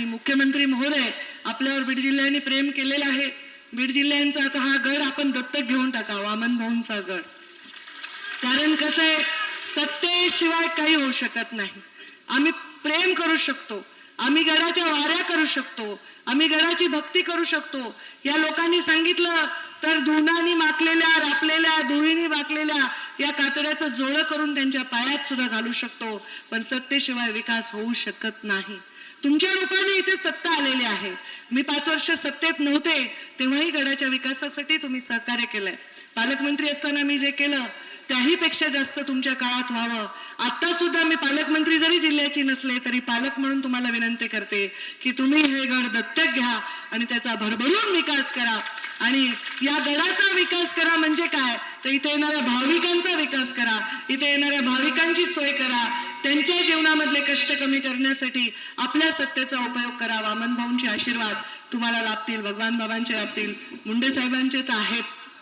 मुख्यमंत्री महोदय आपल्यावर बीड जिल्ह्याने प्रेम केलेलं आहे. बीड जिल्ह्यांचा आता हा गड आपण दत्तक घेऊन टाका, वामन भाऊंचा गड. कारण कसं आहे, सत्तेशिवाय काही होऊ शकत नाही. आम्ही प्रेम करू शकतो, आम्ही गडाच्या वाऱ्या करू शकतो, आम्ही गडाची भक्ती करू शकतो. या लोकांनी सांगितलं तर धुनानी माखलेल्या, रापलेल्या, धुळीनी वाकलेल्या या कातड्याचं जोडं करून त्यांच्या पायात सुद्धा घालू शकतो. पण सत्तेशिवाय विकास होऊ शकत नाही. तुमच्या लोकांनी इथे सत्ता आलेली आहे. मी 5 वर्ष सत्तेत नव्हते तेव्हाही गडाच्या विकासासाठी तुम्ही सहकार्य केलंय. पालकमंत्री असताना मी जे केलं त्याही पेक्षा जास्त तुमच्या काळात व्हावं. आता सुद्धा मी पालकमंत्री जरी जिल्ह्याची नसले तरी पालक म्हणून तुम्हाला विनंती करते की तुम्ही हे गड दत्तक घ्या आणि त्याचा भरभरून विकास करा. आणि या गडाचा विकास करा म्हणजे काय, तर इथे येणाऱ्या भाविकांचा विकास करा, इथे येणाऱ्या भाविकांची सोय करा, त्यांच्या जीवनामधले कष्ट कमी करण्यासाठी आपल्या सत्तेचा उपयोग करा. वामन भाऊंचे आशीर्वाद तुम्हाला लाभतील, भगवान बाबांचे लाभतील, मुंडे साहेबांचे तर आहेच.